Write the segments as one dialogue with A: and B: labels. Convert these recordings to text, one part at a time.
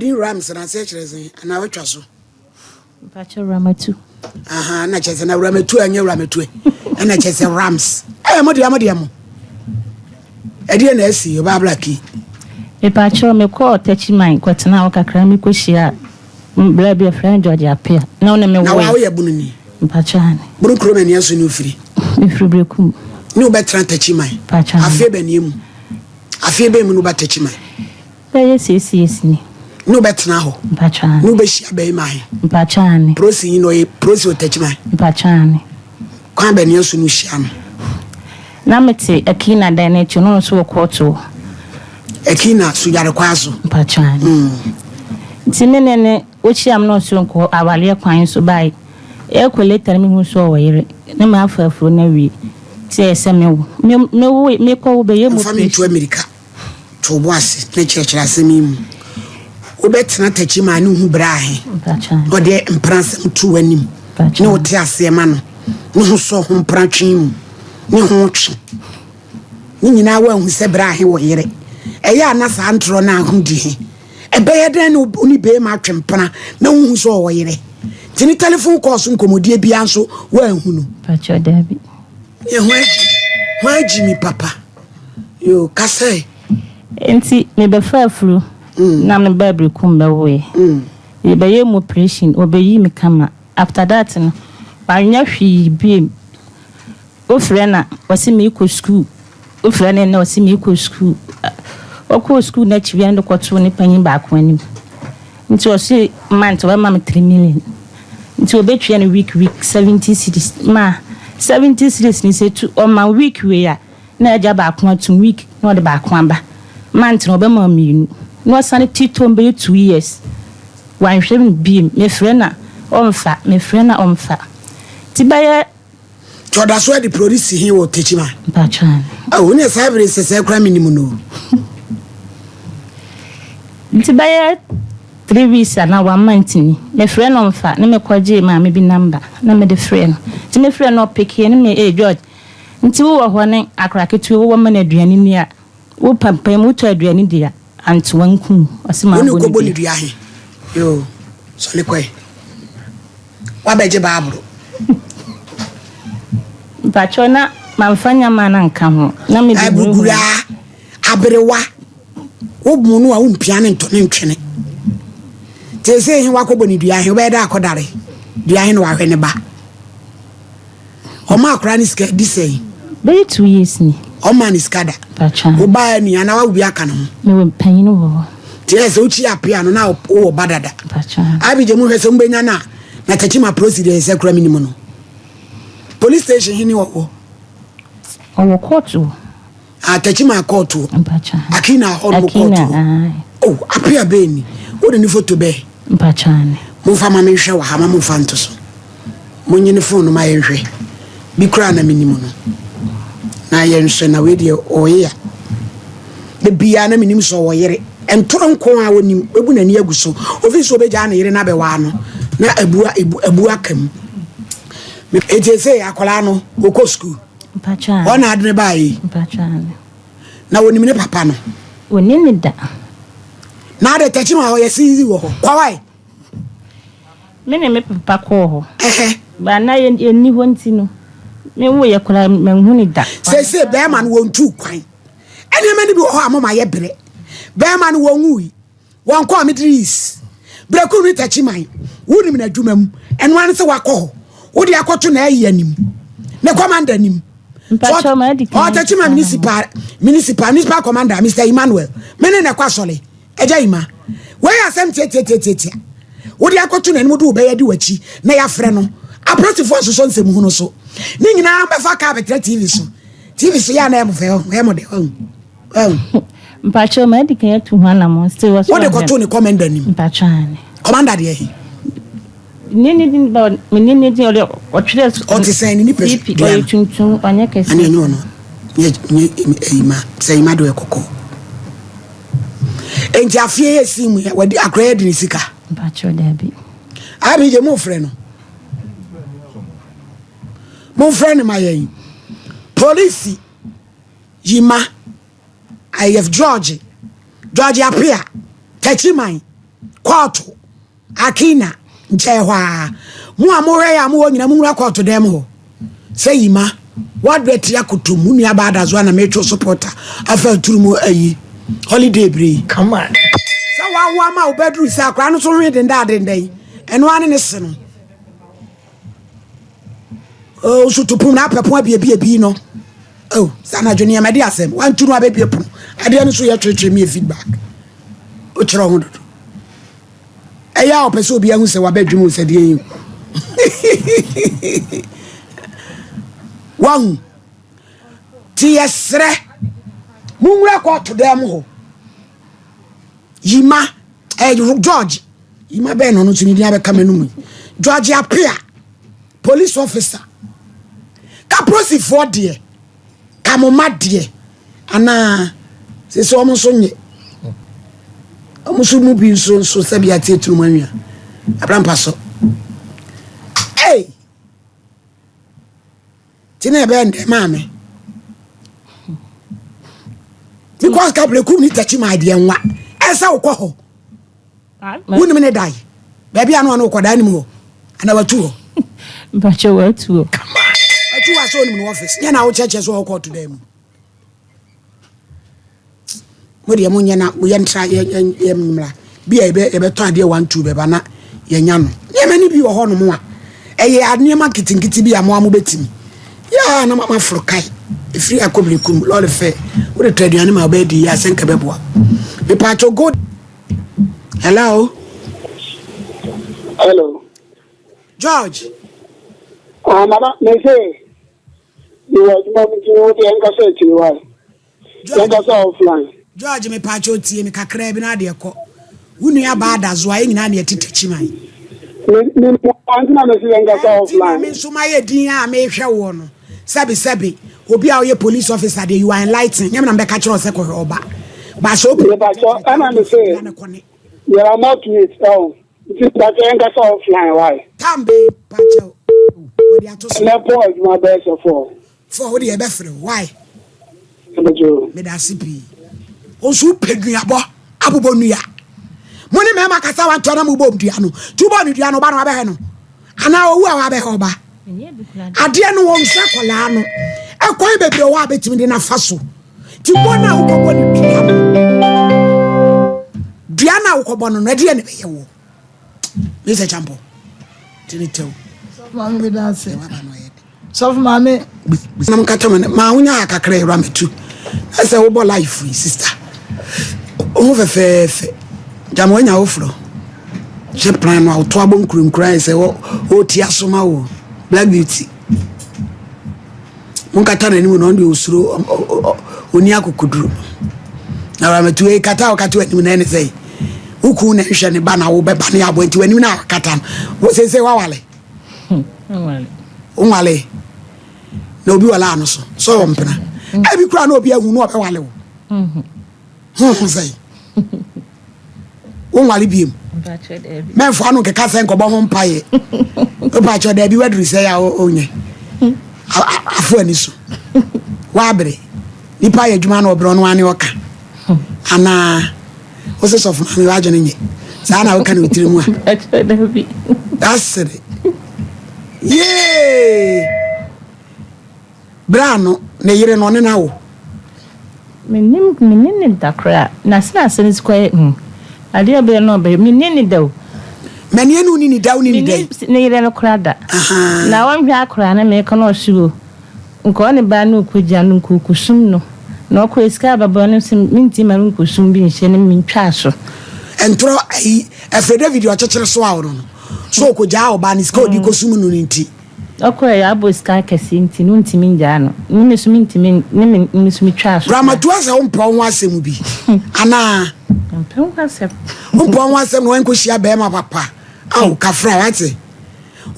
A: Odin Rams and I say and I watch us.
B: Pacha Ramatu.
A: Aha, na chese na Ramatu and your Ramatu. And I chese Rams. Eh, Modiamo. Edian Essie, your Bablaki.
B: A pacha me call touching mine, quite now, Cacrami Cushia. Blabby a friend, Georgia appear. No, no, no, we are Bunny. Pachan. Brucrum and yes, you free. If you break no better touching mine. Pacha. I fear Benim. I fear Benim, no better touching mine. Yes, no better now. Pachan. No better be mine. Pachan. Proceed, no, a proceed touch mine. Pachan. Come ben yes, no sham. Namete, a kina dinet, you know, so a quarter. A kina, so you are a quazo. Pachan. Timene, which I am not so called our dear quine so by. Later, me who saw a no matter for no week. Say, Samuel, no way, make all be able to America. To was nature as a meme. O better not touch him, I knew who brahe. Or there and prance him to him. No tears, a man. No saw him branching. No watch. Nina won't say brahe or hear it. A yarn as antro now who did. A bear then only bear my trampana, no one saw it. Tini telephone calls from Comodia Bianso, well, who know. Pacha Debbie. Why, Jimmy, Papa? You can say. Enti me be fa afuru na me bible kumba we e be yem operation obeyi me kama after that no ba nya hwi biem o frɛ na o si me ko school o frɛ na o si me ko school o ko school na chi ando ko to ni panyin ba ko anim nti o si month wa ma me 3 million nti o betwe na week 70 cities ma 70 cities ni se tu o ma week we ya na aja ba ko 2 week na o de ba ko aba month no be ma mi no sanity to be 2 years wan hwem bi me frɛ na omfa ti ba ye to da so the produce he wo techima ba chan oh ne sabre se kra minimum no ti ba ye 3 weeks na 1 month ni me frɛ na omfa na me kwaje ma me bi number na me de frɛ no ti me frɛ no pick ye me George nti wo ho ne akraketu wo ma na aduane ni a wo papa mu to aduane dia anto wanku asema
A: boni ko boni dua he yo so le kwai wa beje baabro
B: bachona mamfanya mana nka ho na me bi
A: bugura abrewa wo bunu a wo mpia ne nto ne ntwene te se he wa ko boni dua he be da akodare dua he no wa hwe ne ba o ma akra ni ska di sei
B: be 2 years ni
A: o man is kada o ba ni ana wa bi aka no
B: me panyin wo
A: ti ese uchi apia no na o badada abije mu hwese mbenya na tachima procedure ese kura minimum no police station hini wo
B: o court
A: tachima court akina on court oh apia be ni wo de ni photo be
B: mpachane
A: mu fa ma me hwe wa ha ma mu fa nto so mu nyine phone ma ye hwe bi kura na minimum no na yenhwe na we de oya de bia na minim so wo yere entoronko a wonim ebu na ni aguso ofi so beja na yere na be wa no na abu akam me ejese akola no go school
B: mpacha
A: ona adne bai
B: mpacha
A: na wonim ne papa no
B: wonim ne da
A: na de tachima ho yesi wo ho kwai
B: me ne me papa ko ho ba na ye ni ho ntino me wo ye kola manhu ni da
A: se be man won tu kwan ene me ni bi ho amoma ye bere be man won wi won ko midris breku ni tachiman woni mi na dwuma mu eno an se wakọ wo de akoto na ayi anim ne commander nim
B: mpacho ma di
A: o tachiman municipal commander Mr. Emmanuel mene na kwasole eja ima we asem tietietie wo de akoto na nim do be ya di wachi na ya frɛ no aproti force so nsem hu no so ni nyina be fa ka betre TV so ya na em fe ho em de
B: mpacho ma di kan tu hana mo still was
A: what de koto ni commander nim
B: mpacho ani
A: commander de he
B: nini din ba nini din o twere
A: o ti say ni person
B: o tuntun anya kese
A: ani no ni ima say ima do ekoko enti afie esimu ya wadi akra de ni sika
B: mpacho dabi
A: abi je mo frɛ no mon frère ma yen police yima I have George appear tachiman Court Akina Nchehwa mu amore ya mu wonyina mu nwura court dem ho say yima what bet ya kutum nu abada zo na metro supporter afa turumu ayi holiday bre
C: Come on.
A: so wa ma obedru sa akra no so hwede ndadendai eno ane ne se no oh so tupum na pepon abie no oh sana dwene amade asem wan tunu abie pon ade no so ye twetwe me feedback o kire ho dodo eya opese obi ahu se wabadwum se de yin wan ti yesre munwura ko to dem ho yima George yima be no no tuni dia be kamenu George apia police officer ka prosi for de ka moma de ana se so mo so nye omusu mu bi so sabia tietru manwa abrampa so hey tine be ndem mame because ka breku ni tachi ma de nwa esa wo ho woni me ne dai baby anu anu koda ni mu ana watu ho
B: Bacho watu ho
A: watu wa so ni mu office nya na wo cheche so wo court dem modi amunya na mo yentra yemra bia ebe to ade 1 2 be ba na yenya no yema ni bi wo ho no mo a eye anema kitinkiti bi amo amo betimi ya na mama frokai ifri akobrekum lole fe wo de traduane ma ba di ya senka beboa be pacho good hello George
D: mama me say you was mom to the enga say why enga say offline
A: George me pacho tie me kakra bi na de ko wunu ya ba da zo ayi nyina na etitechi mai
D: me antina me say enga say offline
A: me so ma ye din a me hwe wo no sabi obi a oye police officer dey you are enlightened nyam na be ka kire o se ko oba ba so
D: me pacho ana me say you are not with it that enga say offline why
A: tambe pacho o di ato so
D: na point my best for
A: o di e be free why me da CP osu peduabo abobo nuya moni me ma kasa wan tona mu bom dua no tu bo ni dua no ba no abehe no ana owu a wa abehe oba ade no won hwe kola no ekwan bebre wo abetimi de na faso ti bona ukobo ni dua na ukobo no na de ne beye wo Mr. Champo tini tew
C: Mami be dance. So mami
A: na mkata ma hunya akakra ira metu ese wo bo life sister o fe jamo nya ofro je plan no to abon krunkran se o ti asoma wo Black Beauty mkata na nimu no ndi osuro oni akokuduru na ra metu e kata o kata nimu na ne sei uku na hwe ne ba na wo be ba ne abo nti wani na kata wo se wawale wale na obi wala anu so mpena abi kura na obi ahu no obe wale wo say wale biem menfo anu ke kasa nko bo ho mpaye o ba cho da bi wadri say ya onye afu ani so wa bre ni paye djuma na obro no ane oka ana o se so fun mi wa jone nye sa na o kan otirimu a that's it yeah brano ne yire no ne na wo
B: menni dakra na sina sene square ade be no be menni daw
A: meni enu ni daw ni dai
B: ne yire no krada na wan hwa akra na me kana oshigo nko ne ba no kogya no nkokusum no na ko eska baba no sim minti ma nkokusum bi nhye ne mintwa so
A: entro ai efrede video achechere so awo no so ko ja oba ni ska odi kosum no nti
B: okwa ya abo ska kesi nti no ntimi nja no ni mesumi ntimi ni mesumi twa so
A: ramatu ase ompa won asem bi ana
B: ompa asem
A: ompa won asem no enko hia be ma papa aw kafra wate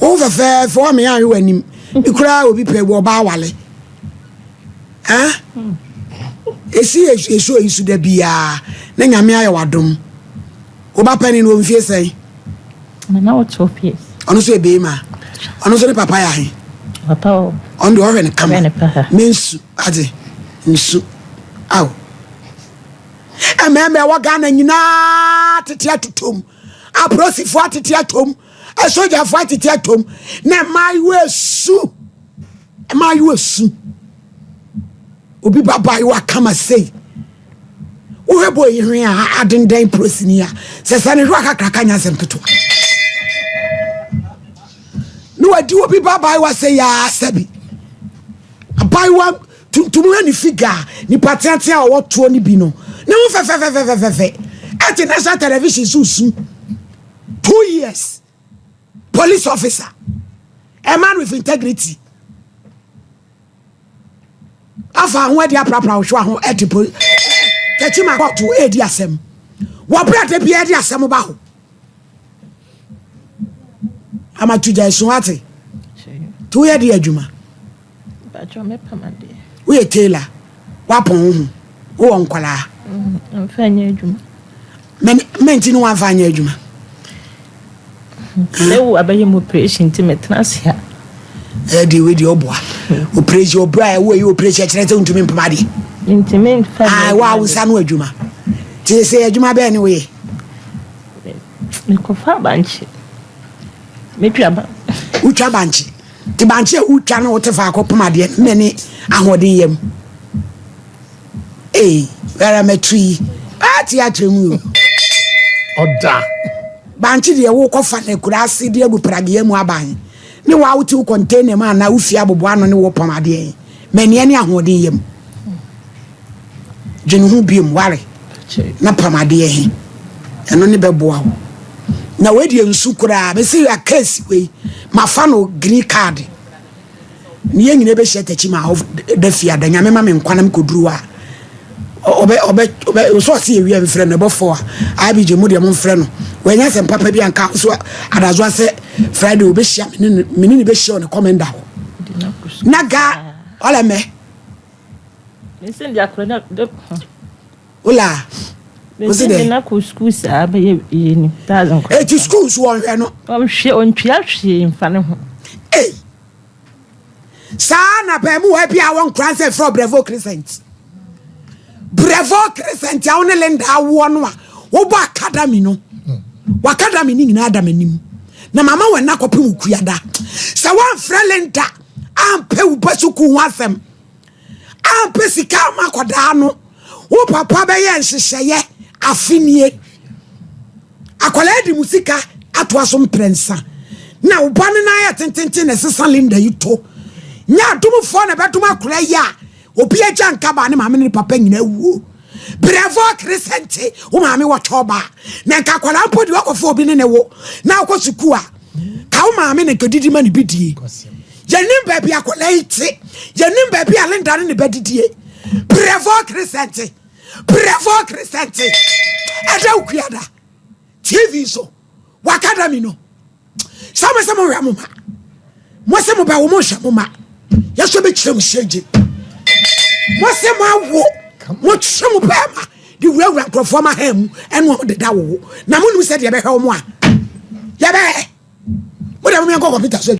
A: o fefe fo me an yo anim ikura obi pe wo ba wale esi eso isu da bia na nyame aye wadom o ba pani no mfie sei
B: na what office
A: ono so ebe ma ono so ne papa ya he
B: papa
A: on the oven kama mensu ade nsu aw ememe wa Ghana nyina tete atotom abrosifo atete atom asoja fo atete atom na maiwe su obi baba you kama say wo boy hwe a adenden prosinia se sane hwa kakraka nyasem keto no wadi obi baba you say ya sabi abai wa tuntumu ni figure ni patiantia o woto ni bi no ne wo fe at the national television susu 2 years police officer a man with integrity afa ho dia prapra wo ho etipo kachima go to edi asem wo brate bia edi asem ba ho ama tuja so ate to ye di adwuma
B: ba jo me pamade
A: we tailor wapon ho wo nkwala
B: mfanya adwuma
A: menti no wafanya adwuma
B: lewu abaye mo operation ti metnasia
A: di we di oboa operation obra we operation kire te ntumi mpamade
B: ntimi fa
A: wa usa no adwuma ti se adwuma be ni we
B: me ko fa banchi me twaba
A: utwa banchi ti banchi utwa no wote fa akopamade me ni ahoden yam vera metri ati atremu
C: oda
A: banchi de wo kofa na kurase de agu prage mu aban ni wa wuti container ma na ufi abobo ano ni wo pamade meni ani ahoden yam jenu hu biem ware na pamade he eno ni beboa wo na we de nsu kura be see a case we mafa no green card ni yenyine be shete ma da fia da nyame ma me nkwana m koduru a obe so see wi am frɛ no before I be je mu de mo frɛ no we nya sem papa bi anka so adazo ase Friday obe hia me ni be hia on commander ho naga ole me
B: listen dia krona
A: ola
B: listen de na ko school sa ba ye ni 1000 ko
A: ti schools won hwe no
B: on hwe on twia hwe mfa ne ho
A: sa na ba mu wa bia won kran se from Bravo Crescent ya won lenda awo no a wo ba academy no wa academy ni nyina adamanim na mama wona kopem kuada sa wan frelenta ampe u basuku wasem ampe sika makoda no wo papa be ye nhyehyeye afinie akola di musika atoaso mprensa na wo bane na ya tententen na sesa linda yito nya dumfo na betum akora ya obi agya nkaba ne maame ne papa nyina wuo Bravo Crescent wo maame wo choba na nka kwala mpodi wakofo obi ne wo na akosuku a ka wo maame ne kedidi ma ne bidie yanim ba bia akola iti yanim ba bia lenda ne bedidie Bravo Crescent ada ukuada TV so wakadami no sama mo ramuma mo se mo ba wo mo hwamuma yeso be kirem hyeje mo se mo awo mo twem bema di wura krofo ma ham eno de da wo na mo nim se de be hwe mo a ya be mo da mo me ko computer so